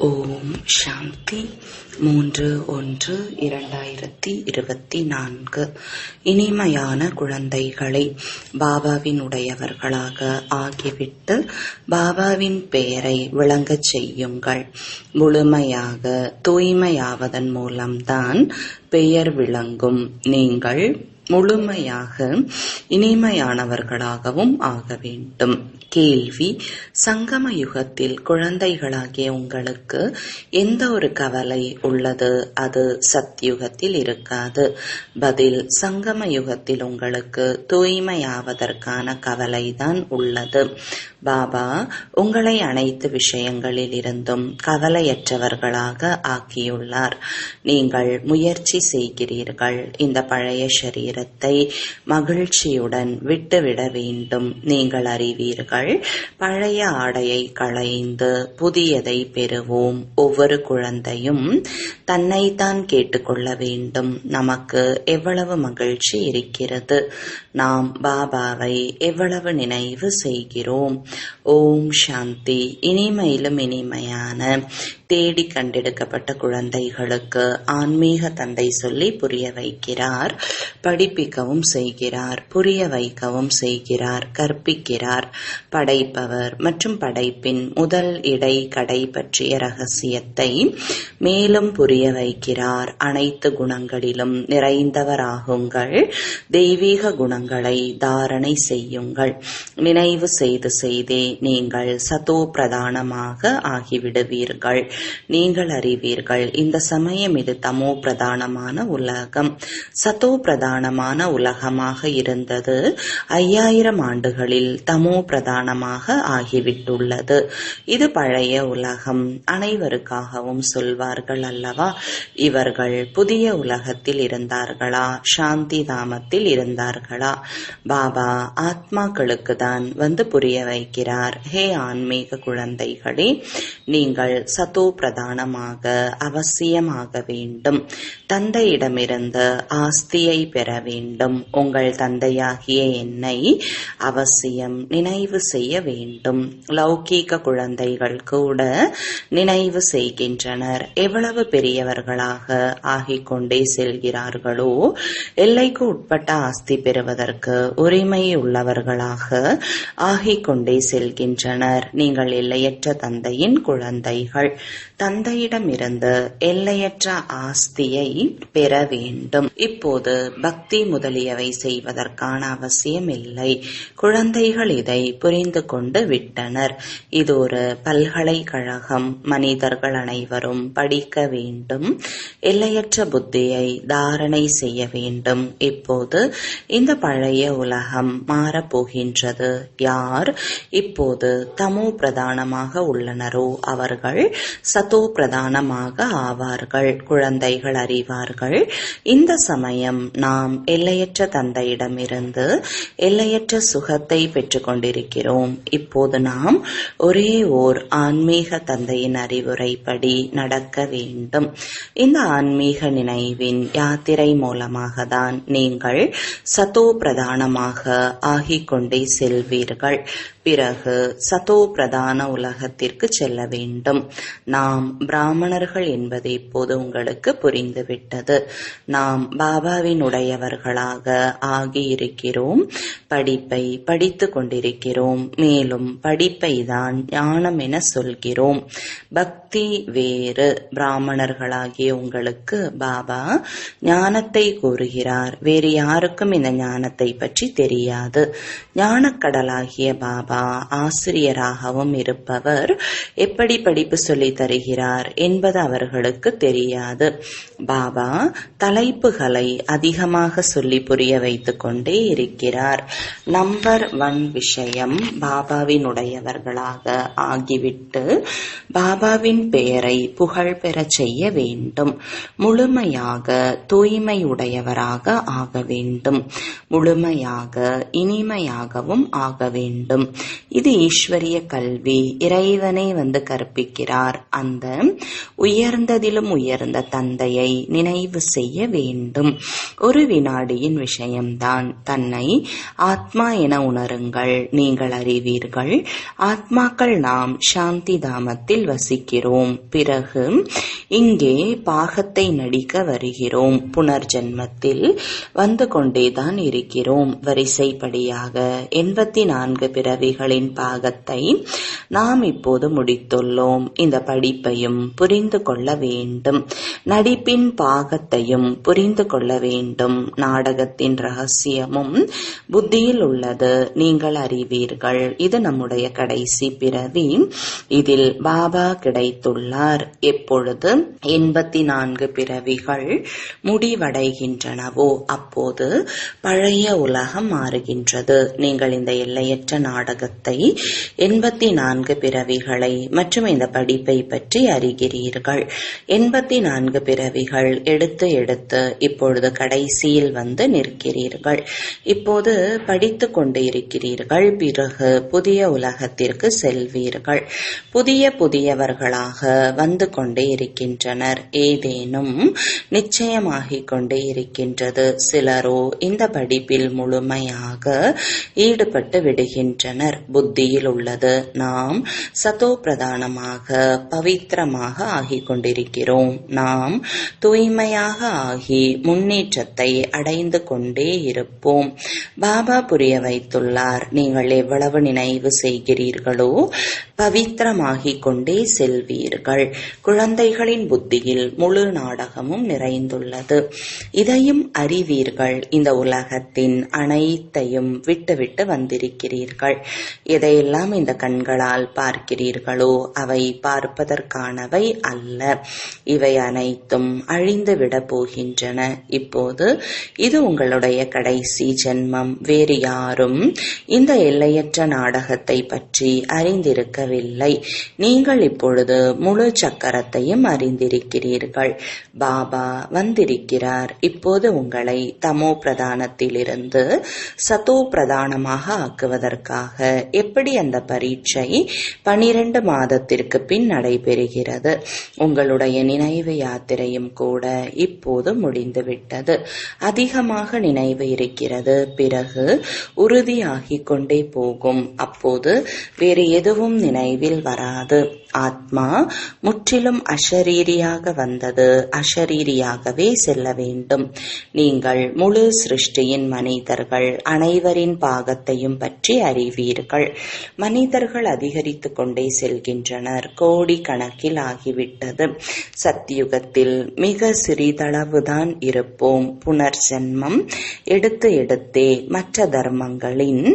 ஓம் சாந்தி 3/1/2024. இனிமையான குழந்தைகளை, பாபாவின் உடையவர்களாக ஆகிவிட்டு பாபாவின் பெயரை விளங்கச் செய்யுங்கள். முழுமையாக தூய்மையாவதன் மூலம்தான் பெயர் விளங்கும். நீங்கள் முழுமையாக இனிமையானவர்களாகவும் ஆக வேண்டும். கேள்வி: சங்கம யுகத்தில் குழந்தைகளாகிய உங்களுக்கு எந்த ஒரு கவலை உள்ளது? அது சத்யுகத்தில் இருக்காது. பதில்: சங்கம யுகத்தில் உங்களுக்கு தூய்மையாவதற்கான கவலைதான் உள்ளது. பாபா உங்களை அனைத்து விஷயங்களில் இருந்தும் கவலையற்றவர்களாக ஆக்கியுள்ளார். நீங்கள் முயற்சி செய்கிறீர்கள். இந்த பழைய சரீரத்தை மகிழ்ச்சியுடன் விட்டுவிட வேண்டும். நீங்கள் அறிவீர்கள், பழைய ஆடையை களைந்து புதியதை பெறுவோம். ஒவ்வொரு குழந்தையும் தன்னைத்தான் கேட்டுக்கொள்ள வேண்டும். நமக்கு எவ்வளவு மகிழ்ச்சி இருக்கிறது, நாம் பாபாவை எவ்வளவு நினைவு செய்கிறோம். ஓம் சாந்தி. இனிமையிலும் இனிமையான தேடி கண்டெடுக்கப்பட்ட குழந்தைகளுக்கு ஆன்மீக தந்தை சொல்லி புரிய வைக்கிறார். படிப்பிக்கவும் செய்கிறார், புரிய வைக்கவும் செய்கிறார், கற்பிக்கிறார். படைப்பவர் மற்றும் படைப்பின் முதல் இடை கடை பற்றிய ரகசியத்தை மேலும் புரிய வைக்கிறார். அனைத்து குணங்களிலும் நிறைந்தவராகுங்கள். தெய்வீக குணங்களை தாரணை செய்யுங்கள். நினைவு செய்து செய்தே நீங்கள் சதோ பிரதானமாக ஆகிவிடுவீர்கள். நீங்கள் அறிவீர்கள், இந்த சமயம் இது தமோ பிரதானமான உலகம். சதோ பிரதானமான உலகமாக இருந்தது 5000 ஆண்டுகளில் தமோ பிரதானமாக ஆகிவிட்டுள்ளது. இது பழைய உலகம். அனைவருக்காகவும் சொல்வார்கள் அல்லவா, இவர்கள் புதிய உலகத்தில் இருந்தார்களா, சாந்தி தாமத்தில் இருந்தார்களா? பாபா ஆத்மாக்களுக்கு தான் வந்து புரிய வைக்கிறார். ஹே ஆன்மீக குழந்தைகளே, நீங்கள் சதோ பிரதானமாக அவசியமாக வேண்டும். தந்தையிடமிருந்து ஆஸ்தியை பெற வேண்டும். உங்கள் தந்தையாகிய என்னை அவசியம் நினைவு செய்ய வேண்டும். லௌகீக குழந்தைகள் கூட நினைவு செய்கின்றனர். எவ்வளவு பெரியவர்களாக ஆகிக்கொண்டே செல்கிறார்களோ, எல்லைக்கு உட்பட்ட ஆஸ்தி பெறுவதற்கு உரிமை உள்ளவர்களாக ஆகிக்கொண்டே செல்கின்றனர். நீங்கள் எல்லையற்ற தந்தையின் குழந்தைகள். தந்தையிடமிருந்து எல்லையற்ற ஆஸ்தியை பெற வேண்டும். இப்போது பக்தி முதலியவை செய்வதற்கான அவசியம் இல்லை. குழந்தைகள் இதை புரிந்து கொண்டு விட்டனர். இது ஒரு பல்கலைக்கழகம். மனிதர்கள் அனைவரும் படிக்க வேண்டும். எல்லையற்ற புத்தியை தாரணை செய்ய வேண்டும். இப்போது இந்த பழைய உலகம் மாறப்போகின்றது. யார் இப்போது தமோ பிரதானமாக உள்ளனரோ அவர்கள் சதோ பிரதானமாக ஆவார்கள். குழந்தைகள் அறிவார்கள், இந்த சமயம் நாம் எல்லையற்ற தந்தையிடமிருந்து எல்லையற்ற சுகத்தை பெற்றுக் கொண்டிருக்கிறோம். இப்போது நாம் ஒரே ஓர் ஆன்மீக தந்தையின் அறிவுரைப்படி நடக்க வேண்டும். இந்த ஆன்மீக நினைவின் யாத்திரை மூலமாக தான் நீங்கள் சதோ பிரதானமாக ஆகிக்கொண்டே செல்வீர்கள். பிறகு சதோ பிரதான உலகத்திற்கு செல்ல வேண்டும். நாம் பிராமணர்கள் என்பது இப்போது உங்களுக்கு புரிந்துவிட்டது. நாம் பாபாவின் உடையவர்களாக ஆகியிருக்கிறோம். படிப்பை படித்து கொண்டிருக்கிறோம். மேலும் படிப்பை தான் ஞானம் என சொல்கிறோம். பக்தி வேறு. பிராமணர்களாகிய உங்களுக்கு பாபா ஞானத்தை கூறுகிறார். வேறு யாருக்கும் இந்த ஞானத்தை பற்றி தெரியாது. ஞானக்கடலாகிய பாபா ஆசிரியராகவும் இருப்பவர் எப்படி படிப்பு சொல்லி தருகிறார் என்பது அவர்களுக்கு தெரியாது. பாபா தலைப்புகளை அதிகமாக சொல்லி புரிய வைத்துக் கொண்டே இருக்கிறார். நம்பர் 1 விஷயம், பாபாவின் உடையவர்களாக ஆகிவிட்டு பாபாவின் பெயரை புகழ் பெறச் செய்ய வேண்டும். முழுமையாக தூய்மையுடையவராக ஆக வேண்டும். முழுமையாக இனிமையாகவும் ஆக வேண்டும். இது ஈஸ்வரிய கல்வி. இறைவனை கற்பிக்கிறார். அந்த உயர்ந்ததிலும் உயர்ந்த தந்தையை நினைவு செய்ய வேண்டும். ஒரு வினாடியின் விஷயம்தான். தன்னை ஆத்மா என உணருங்கள். நீங்கள் அறிவீர்கள், ஆத்மாக்கள் நாம் சாந்தி தாமத்தில் வசிக்கிறோம். பிறகு இங்கே பாகத்தை நடிக்க வருகிறோம். புனர்ஜென்மத்தில் வந்து கொண்டேதான் இருக்கிறோம். வரிசைப்படியாக 84 பிறவிகளின் பாகத்தை நாம் இப்போது முடித்துள்ளோம். இந்த படிப்பையும் புரிந்து கொள்ள வேண்டும். நடிப்பின் பாகத்தையும் புரிந்து கொள்ள வேண்டும். நாடகத்தின் ரகசியமும் புத்தியில் உள்ளது. நீங்கள் அறிவீர்கள், இது நம்முடைய கடைசி பிறவி. இதில் பாபா கிடைத்துள்ளார். எப்பொழுது 84 பிறவிகள் முடிவடைகின்றனவோ அப்போது பழைய உலகம் மாறுகின்றது. நீங்கள் இந்த எல்லையற்ற நாடகத்தை 84 பிறவிகளை மற்றும் இந்த படிப்பை பற்றி அறிகிறீர்கள். 84 பிறவிகள் எடுத்து எடுத்து இப்பொழுது கடைசியில் வந்து நிற்கிறீர்கள். இப்போது படித்து கொண்டு இருக்கிறீர்கள். பிறகு புதிய உலகத்திற்கு செல்வீர்கள். புதியவர்களாக வந்து கொண்டே இருக்கின்றனர். ஏதேனும் நிச்சயமாகிக் கொண்டே இருக்கின்றது. சிலரோ இந்த படிப்பில் முழுமையாக ஈடுபட்டு விடுகின்றனர். புத்தியில் உள்ளது, நாம் சதோ பிரதானமாக பவித்திரமாக ஆகிக் கொண்டிருக்கிறோம். நாம் தூய்மையாக ஆகி முன்னேற்றத்தை அடைந்து கொண்டே இருப்போம். பாபா புரிய வைத்துள்ளார், நீங்கள் எவ்வளவு நினைவு செய்கிறீர்களோ பவித்திரமாகிக் கொண்டே செல்வீர்கள். குழந்தைகளின் புத்தியில் முழு நாடகமும் நிறைந்துள்ளது. இதையும் அறிவீர்கள். இந்த உலகத்தின் அனைத்தையும் விட்டுவிட்டு வந்திருக்கிறீர்கள். எதையெல்லாம் இந்த கண்களால் பார்க்கிறீர்களோ அவை பார்ப்பதற்கானவை அல்ல. இவை அனைத்தும் அழிந்துவிட போகின்றன. இப்போது இது உங்களுடைய கடைசி ஜென்மம். வேறு யாரும் இந்த எல்லையற்ற நாடகத்தை பற்றி அறிந்திருக்கவில்லை. நீங்கள் இப்பொழுது முழு சக்கரத்தையும் அறிந்திருக்கிறீர்கள். பாபா வந்திருக்கிறார். இப்போது உங்களை தமோ பிரதானத்திலிருந்து சதோ பிரதானமாக ஆக்குவதற்காக. எப்படி அந்த பரீட்சை 12 மாதத்திற்கு பின் நடைபெறுகிறது. உங்களுடைய நினைவு யாத்திரையும் கூட இப்போது முடிந்துவிட்டது. அதிகமாக நினைவு இருக்கிறது. பிறகு உறுதியாகிக் கொண்டே போகும். அப்போது வேறு எதுவும் நினைவில் வராது. ஆத்மா முற்றிலும் அஷரீரியாக வந்தது. அஷரீரியாகவே செல்ல வேண்டும். நீங்கள் முழு சிருஷ்டியின் மனிதர்கள். அனைவரின் பாகத்தையும் பற்றி அறிவீர்கள். மனிதர்கள் அதிகரித்து கொண்டே செல்கின்றனர். கோடி கணக்கில் ஆகிவிட்டது. சத்தியுகத்தில் மிக சிறிதளவுதான் இருப்போம். புனர்ஜென்மம் எடுத்து எடுத்தே மற்ற தர்மங்களின்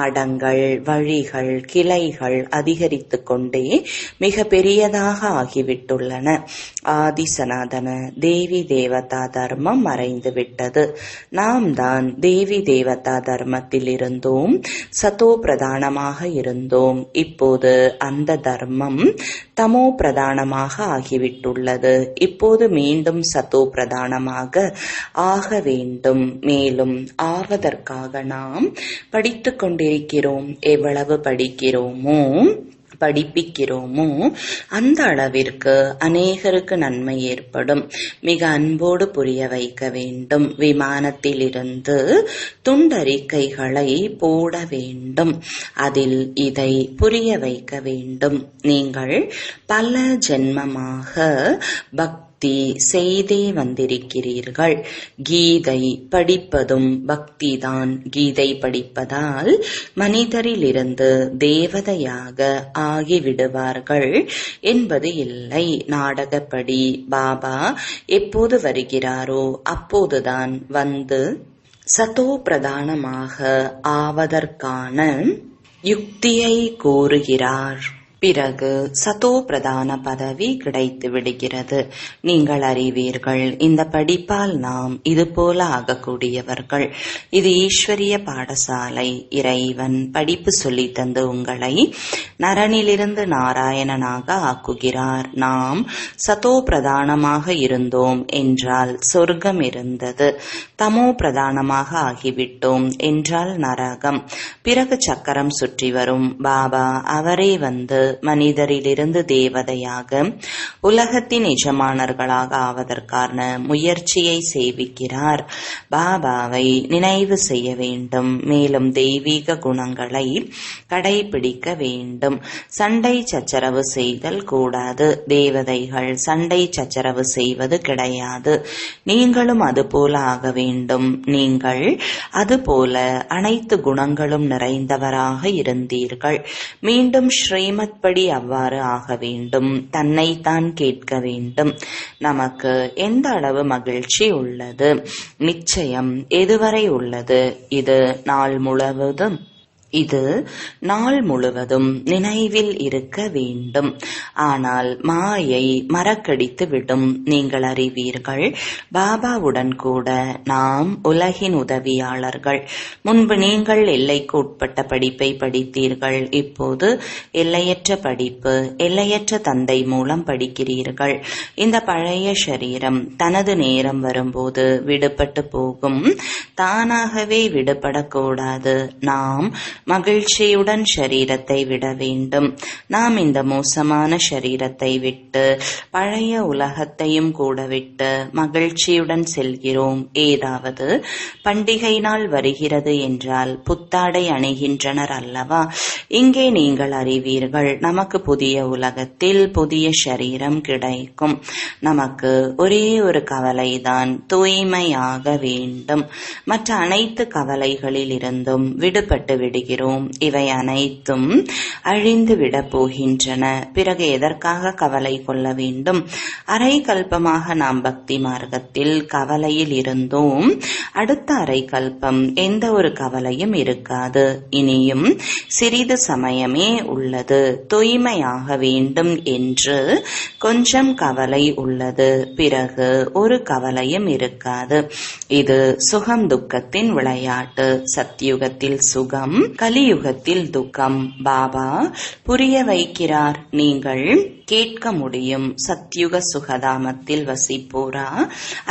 மடங்கள், வழிகள், கிளைகள் அதிகரித்து கொண்டே மிக பெரியதாக ஆகிவிட்டுள்ளன. ஆதி சனாதன தேவி தேவதா தர்மம் மறைந்துவிட்டது. நாம் தான் தேவி தேவதா தர்மத்தில் இருந்தோம். சதோ பிரதானமாக இருந்தோம். இப்போது அந்த தர்மம் தமோ பிரதானமாக ஆகிவிட்டுள்ளது. இப்போது மீண்டும் சதோ பிரதானமாக ஆக வேண்டும். மேலும் ஆவதற்காக நாம் படித்துக் கொண்டிருக்கிறோம். எவ்வளவு படிப்பிக்கிறோமோ அந்த அளவிற்கு அநேகருக்கு நன்மை ஏற்படும். மிக அன்போடு புரிய வைக்க வேண்டும். விமானத்திலிருந்து துண்டறிக்கைகளை போட வேண்டும். அதில் இதை புரிய வைக்க வேண்டும். நீங்கள் பல ஜென்மமாக பக்தி செய்தே வந்திருக்கிறீர்கள். கீதை படிப்பதும் பக்திதான். கீதை படிப்பதால் மனிதரிலிருந்து தேவதையாக ஆகிவிடுவார்கள் என்பது இல்லை. நாடகப்படி பாபா எப்போது வருகிறாரோ அப்போதுதான் வந்து சதோ பிரதானமாக ஆவதற்கான யுக்தியை கூறுகிறார். பிறகு சதோ பிரதான பதவி கிடைத்து விடுகிறது. நீங்கள் அறிவீர்கள், இந்த படிப்பால் நாம் இதுபோல ஆகக்கூடியவர்கள். இது ஈஸ்வரிய பாடசாலை. இறைவன் படிப்பு சொல்லி தந்து உங்களை நரனிலிருந்து நாராயணனாக ஆக்குகிறார். நாம் சதோ பிரதானமாக இருந்தோம் என்றால் சொர்க்கம் இருந்தது, தமோ பிரதானமாக ஆகிவிட்டோம் என்றால் நரகம். பிறகு சக்கரம் சுற்றி வரும். பாபா அவரே வந்து மனிதரிலிருந்து தேவதையாக உலகத்தின் எஜமானர்களாக ஆவதற்கான முயற்சியை செய்விக்கிறார். பாபாவை நினைவு செய்ய வேண்டும், மேலும் தெய்வீக குணங்களை கடைபிடிக்க வேண்டும். சண்டை சச்சரவு செய்தல் கூடாது. தேவதைகள் சண்டை சச்சரவு செய்வது கிடையாது. நீங்களும் அதுபோல ஆக வேண்டும். நீங்கள் அதுபோல அனைத்து குணங்களும் நிறைந்தவராக இருந்தீர்கள். மீண்டும் ஸ்ரீமத் படி அவ்வாறு ஆக வேண்டும். தன்னைத்தான் கேட்க வேண்டும், நமக்கு எந்த அளவு மகிழ்ச்சி உள்ளது, நிச்சயம் எதுவரை உள்ளது. இது நாள் முழுவதும் நினைவில் இருக்க வேண்டும். ஆனால் மாயை மறக்கடித்து விடும். நீங்கள் அறிவீர்கள், பாபாவுடன் கூட நாம் உலகின் உதவியாளர்கள். முன்பு நீங்கள் எல்லைக்கு உட்பட்ட படிப்பை படித்தீர்கள். இப்போது எல்லையற்ற படிப்பு, எல்லையற்ற தந்தை மூலம் படிக்கிறீர்கள். இந்த பழைய சரீரம் தனது நேரம் வரும்போது விடுபட்டு போகும். தானாகவே விடுபடக்கூடாது. நாம் மகிழ்ச்சியுடன் ஷரீரத்தை விட வேண்டும். நாம் இந்த மோசமான ஷரீரத்தை விட்டு பழைய உலகத்தையும் கூட விட்டு மகிழ்ச்சியுடன் செல்கிறோம். ஏதாவது பண்டிகை நாள் வருகிறது என்றால் புத்தாடை அணிகின்றனர் அல்லவா? இங்கே நீங்கள் அறிவீர்கள், நமக்கு புதிய உலகத்தில் புதிய ஷரீரம் கிடைக்கும். நமக்கு ஒரே ஒரு கவலைதான், தூய்மையாக வேண்டும். மற்ற அனைத்து கவலைகளில் இருந்தும் விடுபட்டு விடுகிறோம். இவை அனைத்தும் அழிந்து விட போகின்றன. பிறகு எதற்காக கவலை கொள்ள வேண்டும்? அரை கல்பமாக நாம் பக்தி மார்க்கத்தில் கவலையில் இருந்தோம். அடுத்த அரை கல்பம் எந்த ஒரு கவலையும் இருக்காது. இனியும் சிறிது சமயமே உள்ளது. தூய்மையாக வேண்டும் என்று கொஞ்சம் கவலை உள்ளது. பிறகு ஒரு கவலையும் இருக்காது. இது சுகம் துக்கத்தின் விளையாட்டு. சத்யுகத்தில் சுகம், கலியுகத்தில் துக்கம். பாபா புரிய வைக்கிறார். நீங்கள் கேட்க முடியும், சத்யுக சுகதாமத்தில் வசிப்போரா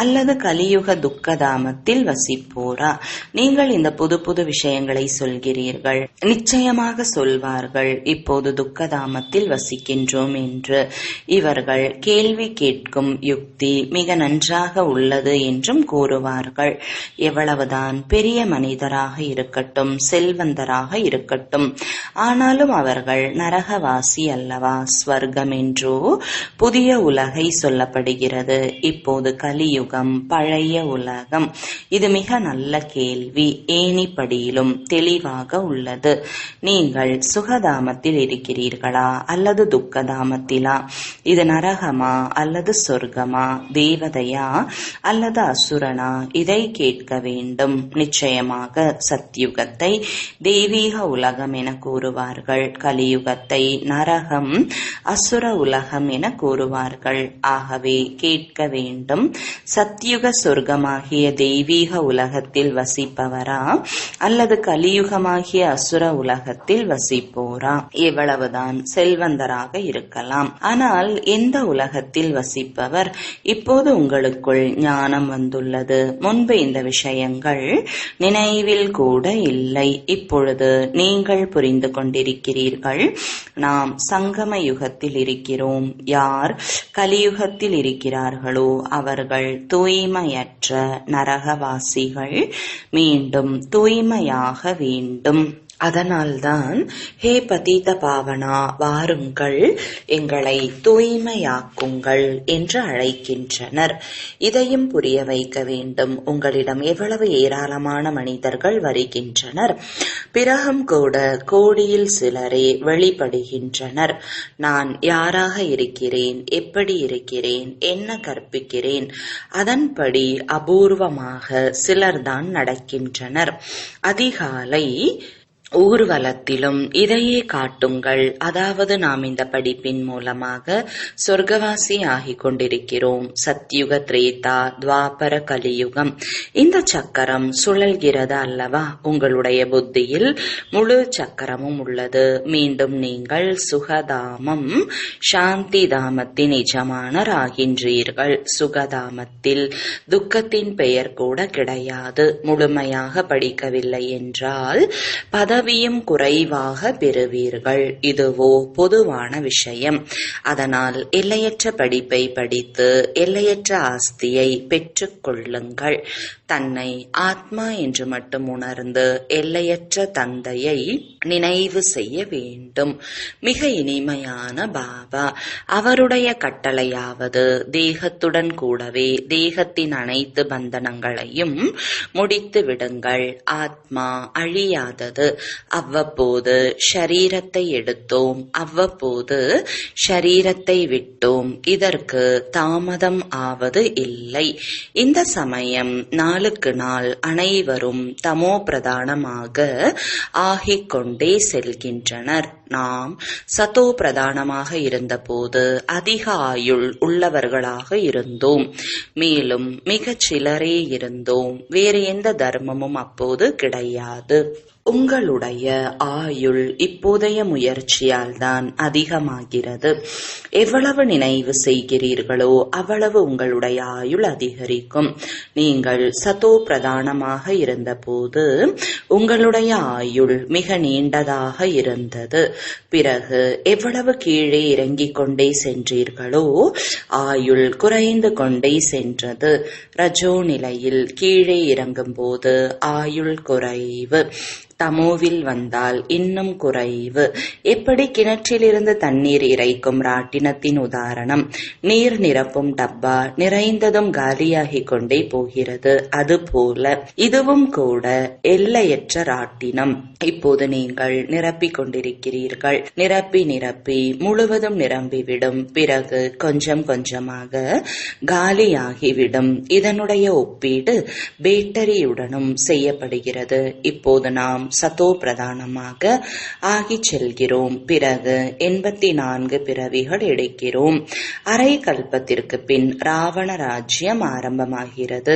அல்லது கலியுக துக்கதாமத்தில் வசிப்போரா? நீங்கள் இந்த புது புது விஷயங்களை சொல்கிறீர்கள். நிச்சயமாக சொல்வார்கள், இப்போது துக்கதாமத்தில் வசிக்கின்றோம் என்று. இவர்கள் கேள்வி கேட்கும் யுக்தி மிக நன்றாக உள்ளது என்றும் கூறுவார்கள். எவ்வளவுதான் பெரிய மனிதராக இருக்கட்டும், செல்வந்தராக இருக்கட்டும், ஆனாலும் அவர்கள் நரகவாசி அல்லவா? ஸ்வர்க்கம் என்றோ புதிய உலகை சொல்லப்படுகிறது. இப்போது கலியுகம், பழைய உலகம். இது மிக நல்ல கேள்வி. ஏணிப்படியிலும் தெளிவாக உள்ளது. நீங்கள் சுகதாமத்தில் இருக்கிறீர்களா அல்லது துக்கதாமத்திலா? இது நரகமா அல்லது சொர்க்கமா? தேவதையா அல்லது அசுரனா? இதை கேட்க வேண்டும். நிச்சயமாக சத்யுகத்தை தெய்வீக உலகம் என கூறுவார்கள். கலியுகத்தை நரகம், அசுர உலகம் என கூறுவார்கள். ஆகவே கேட்க வேண்டும், சத்யுக சொர்க்கமாகிய தெய்வீக உலகத்தில் வசிப்பவரா அல்லது கலியுகமாகிய அசுர உலகத்தில் வசிப்போரா? எவ்வளவுதான் செல்வந்தராக இருக்கலாம், ஆனால் எந்த உலகத்தில் வசிப்பவர்? இப்போது உங்களுக்குள் ஞானம் வந்துள்ளது. முன்பு இந்த விஷயங்கள் நினைவில் கூட இல்லை. இப்பொழுது நீங்கள் புரிந்து கொண்டிருக்கிறீர்கள். நாம் சங்கம யுகத்தில் இருக்கிறோம். யார் கலியுகத்தில் இருக்கிறார்களோ அவர்கள் தூய்மையற்ற நரகவாசிகள். மீண்டும் தூய்மையாக வேண்டும். அதனால்தான் ஹே பதீத பாவனா, வாருங்கள், எங்களை தூய்மையாக்குங்கள் என்று அழைக்கின்றனர். இதையும் புரிய வைக்க வேண்டும். உங்களிடம் எவ்வளவு ஏராளமான மனிதர்கள் வருகின்றனர். பிறகும் கூட கோடியில் சிலரே வெளிப்படுகின்றனர். நான் யாராக இருக்கிறேன், எப்படி இருக்கிறேன், என்ன கற்பிக்கிறேன், அதன்படி அபூர்வமாக சிலர்தான் நடக்கின்றனர். அதிகாலை ஊர்வலத்திலும் இதையே காட்டுங்கள். அதாவது நாம் இந்த படிப்பின் மூலமாக சொர்க்கவாசி ஆகிக் கொண்டிருக்கிறோம். சத்யுக, திரேதா, துவாபர, கலியுகம். இந்த சக்கரம் சுழல்கிறது அல்லவா? உங்களுடைய புத்தியில் முழு சக்கரமும் உள்ளது. மீண்டும் நீங்கள் சுகதாமம், சாந்தி தாமத்தின் எஜமானர் ஆகின்றீர்கள். சுகதாமத்தில் துக்கத்தின் பெயர் கூட கிடையாது. முழுமையாக படிக்கவில்லை என்றால் பதவியும் குறைவாக பெறுவீர்கள். இதுவோ பொதுவான விஷயம். அதனால் எல்லையற்ற படிப்பை படித்து எல்லையற்ற ஆஸ்தியை பெற்றுக் கொள்ளுங்கள். தன்னை ஆத்மா என்று மட்டும் உணர்ந்து எல்லையற்ற தந்தையை நினைவு செய்ய வேண்டும். மிக இனிமையான பாபா. அவருடைய கட்டளையாவது தேகத்துடன் கூடவே தேகத்தின் அனைத்து பந்தனங்களையும் முடித்து விடுங்கள். ஆத்மா அழியாதது. அவ்வப்போது ஷரீரத்தை எடுத்தோம், அவ்வப்போது ஷரீரத்தை விட்டோம். இதற்கு தாமதம் ஆவது இல்லை. இந்த சமயம் நாளுக்கு நாள் அனைவரும் தமோ பிரதானமாக ஆகிக் கொண்டே செல்கின்றனர். நாம் சதோ பிரதானமாக இருந்தபோது அதிக ஆயுள் உள்ளவர்களாக இருந்தோம். மேலும் மிகச் சிலரே இருந்தோம். வேறு எந்த தர்மமும் அப்போது கிடையாது. உங்களுடைய ஆயுள் இப்போதைய முயற்சியால் தான் அதிகமாகிறது. எவ்வளவு நினைவு செய்கிறீர்களோ அவ்வளவு உங்களுடைய ஆயுள் அதிகரிக்கும். நீங்கள் சதோ பிரதானமாக இருந்தபோது உங்களுடைய ஆயுள் மிக நீண்டதாக இருந்தது. பிறகு எவ்வளவு கீழே இறங்கிக் கொண்டே சென்றீர்களோ ஆயுள் குறைந்து கொண்டே சென்றது. ரஜோ நிலையில் கீழே இறங்கும் போது ஆயுள் குறைவு. தமோவில் வந்தால் இன்னும் குறைவு. எப்படி கிணற்றிலிருந்து தண்ணீர் இறைக்கும் ராட்டினத்தின் உதாரணம். நீர் நிரப்பும் டப்பா நிறைந்ததும் காலியாகிக் கொண்டே போகிறது. அதுபோல இதுவும் கூட எல்லையற்ற ராட்டினம். இப்போது நீங்கள் நிரப்பிக் கொண்டிருக்கிறீர்கள். நிரப்பி நிரப்பி முழுவதும் நிரம்பிவிடும். பிறகு கொஞ்சம் கொஞ்சமாக காலியாகிவிடும். இதனுடைய ஒப்பீடு பேட்டரியுடனும் செய்யப்படுகிறது. இப்போது நாம் சதோ பிரதானமாக ஆகிச் செல்கிறோம். பிறகு 84 பிறவிகள் எடுக்கிறோம். அரை கல்பத்திற்கு பின் ராவண ராஜ்யம் ஆரம்பமாகிறது.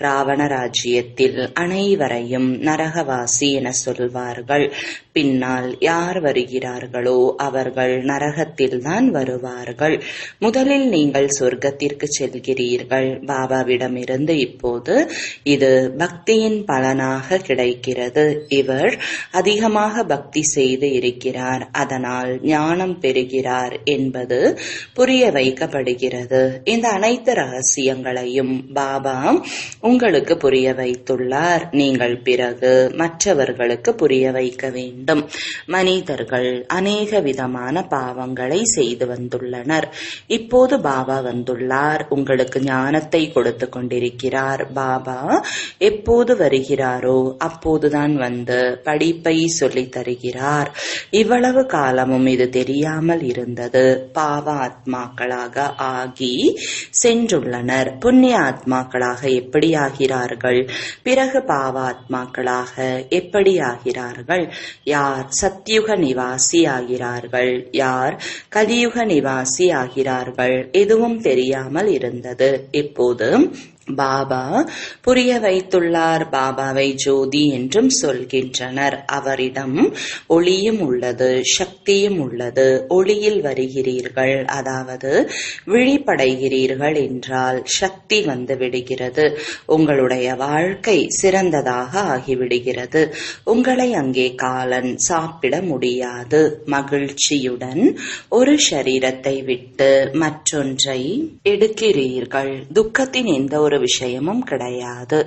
ராவண ராஜ்யத்தில் அனைவரையும் நரகவாசி என சொல்வார்கள். பின்னால் யார் வருகிறார்களோ அவர்கள் நரகத்தில்தான் வருவார்கள். முதலில் நீங்கள் சொர்க்கத்திற்கு செல்கிறீர்கள். பாபாவிடமிருந்து இப்போது இது பக்தியின் பலனாக கிடைக்கிறது. இவர் அதிகமாக பக்தி செய்து இருக்கிறார், அதனால் ஞானம் பெறுகிறார் என்பது புரிய வைக்கப்படுகிறது. இந்த அனைத்து ரகசியங்களையும் பாபா உங்களுக்கு புரிய வைத்துள்ளார். நீங்கள் பிறகு மற்றவர்களுக்கு புரிய வைக்க வேண்டும். மனிதர்கள் அநேக விதமான பாவங்களை செய்து வந்துள்ளனர். இப்போது பாபா வந்துள்ளார். உங்களுக்கு ஞானத்தை கொடுத்து கொண்டிருக்கிறார். பாபா எப்போது வருகிறாரோ அப்போதுதான் வந்து படிப்பை சொல்லித் தருகிறார். இவ்வளவு காலமும் இது தெரியாமல் இருந்தது. பாவ ஆத்மாக்களாக ஆகி சென்றுள்ளனர். புண்ணிய ஆத்மாக்களாக எப்படி ஆகிறார்கள்? பிறகு பாவ ஆத்மாக்களாக எப்படி ஆகிறார்கள்? யார் சத்யுக நிவாசி ஆகிறார்கள், யார் கலியுக நிவாசி ஆகிறார்கள், எதுவும் தெரியாமல் இருந்தது. இப்போது பாபா புரிய வைத்துள்ளார். பாபாவை ஜோதி என்றும் சொல்கின்றனர். அவரிடம் ஒளியும் உள்ளது, சக்தியும் உள்ளது. ஒளியில் வருகிறீர்கள், அதாவது விழிப்படைகிறீர்கள் என்றால் சக்தி வந்து விடுகிறது. உங்களுடைய வாழ்க்கை சிறந்ததாக ஆகிவிடுகிறது. உங்களை அங்கே காலன் சாப்பிட முடியாது. மகிழ்ச்சியுடன் ஒரு சரீரத்தை விட்டு மற்றொன்றை எடுக்கிறீர்கள். துக்கத்தின் எந்த ஒரு விஷயமும் கிடையாது.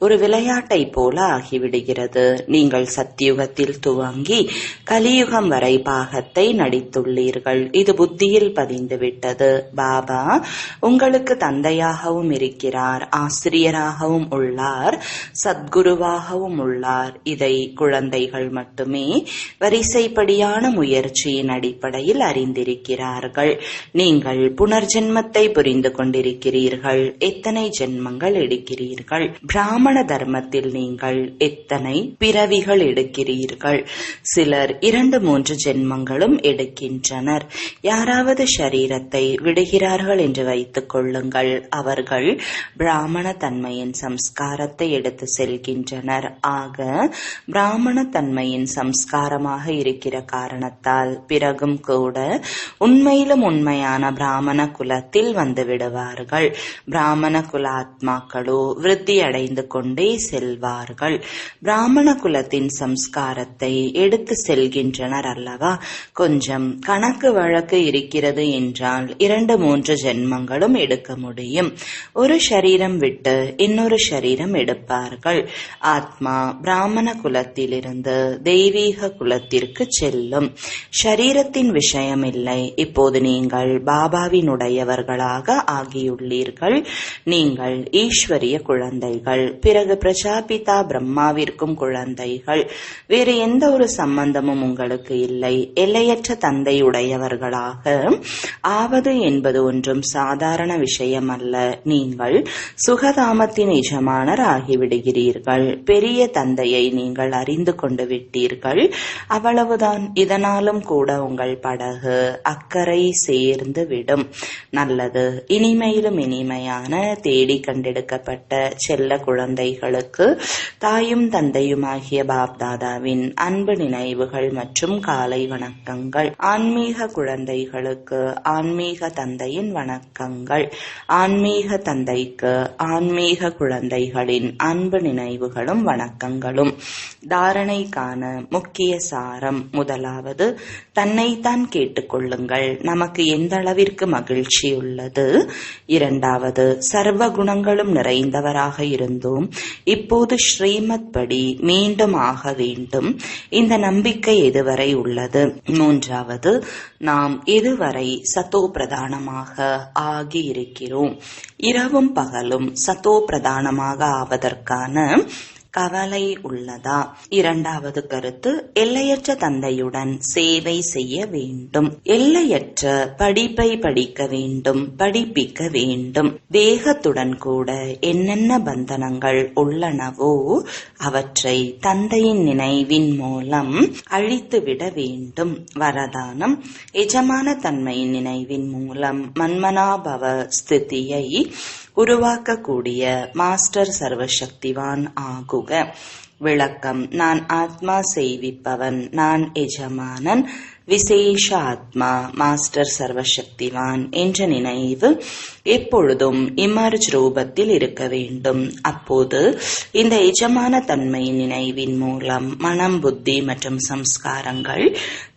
ஒரு விளையாட்டை போல ஆகிவிடுகிறது. நீங்கள் சத்தியுகத்தில் துவங்கி கலியுகம் வரை பாகத்தை நடித்துள்ளீர்கள். இது புத்தியில் பதிந்துவிட்டது. பாபா உங்களுக்கு தந்தையாகவும் இருக்கிறார், ஆசிரியராகவும் உள்ளார், சத்குருவாகவும் உள்ளார். இதை குழந்தைகள் மட்டுமே வரிசைப்படியான முயற்சியின் அடிப்படையில் அறிந்திருக்கிறார்கள். நீங்கள் புனர்ஜென்மத்தை புரிந்து கொண்டிருக்கிறீர்கள். எத்தனை ஜென்ம ஜென்மங்கள் எடுக்கிறீர்கள்? பிராமண தர்மத்தில் நீங்கள் எத்தனை பிறவிகள் எடுக்கிறீர்கள்? சிலர் 2-3 ஜென்மங்களும் எடுக்கின்றனர். யாராவது ஷரீரத்தை விடுகிறார்கள் என்று வைத்துக் கொள்ளுங்கள். அவர்கள் பிராமண தன்மையின் சம்ஸ்காரத்தை எடுத்து செல்கின்றனர். ஆக பிராமண தன்மையின் சம்ஸ்காரமாக இருக்கிற காரணத்தால் பிறகும் கூட உண்மையிலும் உண்மையான பிராமண குலத்தில் வந்து விடுவார்கள். பிராமண குல ஆத்மாக்களோ விருத்தி அடைந்து கொண்டே செல்வார்கள். பிராமண குலத்தின் சம்ஸ்காரத்தை எடுத்து செல்கின்றனர் அல்லவா? கொஞ்சம் கணக்கு வழக்கு இருக்கிறது என்றால் 2-3 ஜென்மங்களும் எடுக்க முடியும். ஒரு ஷரீரம் விட்டு இன்னொரு ஷரீரம் எடுப்பார்கள். ஆத்மா பிராமண குலத்திலிருந்து தெய்வீக குலத்திற்கு செல்லும். ஷரீரத்தின் விஷயம் இல்லை. இப்போது நீங்கள் பாபாவினுடையவர்களாக ஆகியுள்ளீர்கள். நீங்கள் ஈஸ்வரிய குழந்தைகள். பிறகு பிரஜாபிதா பிரம்மாவிற்கும் குழந்தைகள். வேறு எந்த ஒரு சம்பந்தமும் உங்களுக்கு இல்லை. எல்லையற்ற தந்தையுடையவர்களாக ஆவது என்பது ஒன்றும் சாதாரண விஷயம் அல்ல. நீங்கள் சுகதாமத்தின் எஜமானர் ஆகிவிடுகிறீர்கள். பெரிய தந்தையை நீங்கள் அறிந்து கொண்டு விட்டீர்கள். அவ்வளவுதான். இதனாலும் கூட உங்கள் படகு அக்கறை சேர்ந்து விடும். நல்லது. இனிமையிலும் இனிமையான தேடி கண்டெடுக்கப்பட்ட செல்ல குழந்தைகளுக்கு தாயும் தந்தையுமாகிய பாப்தாதாவின் அன்பு நினைவுகள் மற்றும் காலை வணக்கங்கள். ஆன்மீக குழந்தைகளுக்கு ஆன்மீக தந்தையின் வணக்கங்கள். ஆன்மீக தந்தைக்கு ஆன்மீக குழந்தைகளின் அன்பு நினைவுகளும் வணக்கங்களும். தாரணைக்கான முக்கிய சாரம். முதலாவது, தன்னைத்தான் கேட்டுக்கொள்ளுங்கள். நமக்கு எந்த அளவிற்கு மகிழ்ச்சி உள்ளது. இரண்டாவது, சர்வ குணங்களும் நிறைந்தவராக இருந்தோம். இப்போது ஸ்ரீமத் படி மீண்டும் ஆக வேண்டும். இந்த நம்பிக்கை எதுவரை உள்ளது? மூன்றாவது, நாம் எதுவரை சத்தோ பிரதானமாக ஆகி இருக்கிறோம். இரவும் பகலும் சத்தோ பிரதானமாக ஆவதற்கான கவலை உள்ளதா? இரண்டாவது கருத்து, எல்லையற்ற தந்தையுடன் சேவை செய்ய வேண்டும். எல்லையற்ற படிப்பை படிக்க வேண்டும், படிப்பிக்க வேண்டும். தேகத்துடன் கூட என்னென்ன பந்தனங்கள் உள்ளனவோ அவற்றை தந்தையின் நினைவின் மூலம் அழித்துவிட வேண்டும். வரதானம், எஜமான தன்மையின் நினைவின் மூலம் மன்மனாபவ ஸ்திதியை உருவாக்கக்கூடிய மாஸ்டர் சர்வசக்திவான் ஆகுக. விளக்கம், நான் ஆத்மா செய்விப்பவன், நான் எஜமானன், விசேஷ ஆத்மா, மாஸ்டர் சர்வசக்திவான் என்ற நினைவு எப்பொழுதும் இமர்ஜ் ரூபத்தில் இருக்க வேண்டும். அப்போது இந்த எஜமான தன்மையின் நினைவின் மூலம் மனம், புத்தி மற்றும் சம்ஸ்காரங்கள்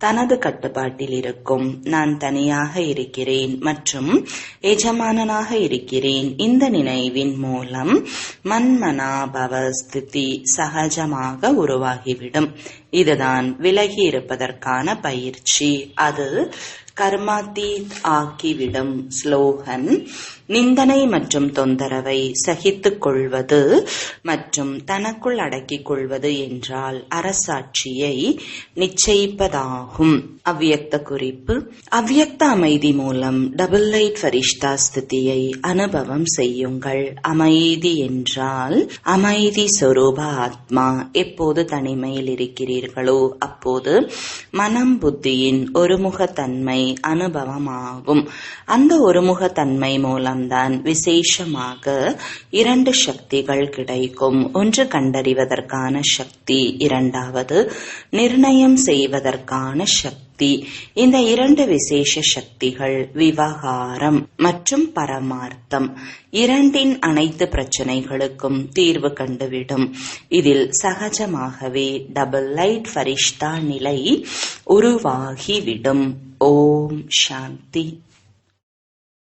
தனது கட்டுப்பாட்டில் இருக்கும். நான் தனியாக இருக்கிறேன் மற்றும் எஜமானனாக இருக்கிறேன். இந்த நினைவின் மூலம் மன்மனாபவ ஸ்திதி சகஜமாக உருவாகிவிடும். இதுதான் விலகி இருப்பதற்கான பயிற்சி. அது கர்மாத்தீத் ஆக்கிவிடும். ஸ்லோகன், நிந்தனை மற்றும் தொந்தரவை சகித்துக் கொள்வது மற்றும் தனக்குள் அடக்கிக் கொள்வது என்றால் அரசாட்சியை நிச்சயிப்பதாகும். அவ்வியக்த குறிப்பு, அவ்வியக்த அமைதி மூலம் டபுள் லைட் ஃபரிஷ்தா ஸ்திதியை அனுபவம் செய்யுங்கள். அமைதி என்றால் அமைதி சொரூப ஆத்மா. எப்போது தனிமையில் இருக்கிறீர்களோ அப்போது மனம், புத்தியின் ஒருமுகத்தன்மை அனுபவமாகும். அந்த ஒருமுகத்தன்மை மூலம்தான் விசேஷமாக 2 சக்திகள் கிடைக்கும். ஒன்று கண்டறிவதற்கான சக்தி, இரண்டாவது நிர்ணயம் செய்வதற்கான சக்தி. இந்த 2 விசேஷ சக்திகள் விவகாரம் மற்றும் பரமார்த்தம் இரண்டின் அனைத்து பிரச்சனைகளுக்கும் தீர்வு கண்டுவிடும். இதில் சகஜமாகவே டபுள் லைட் ஃபரிஷ்தா நிலை உருவாகிவிடும். ஓம் சாந்தி.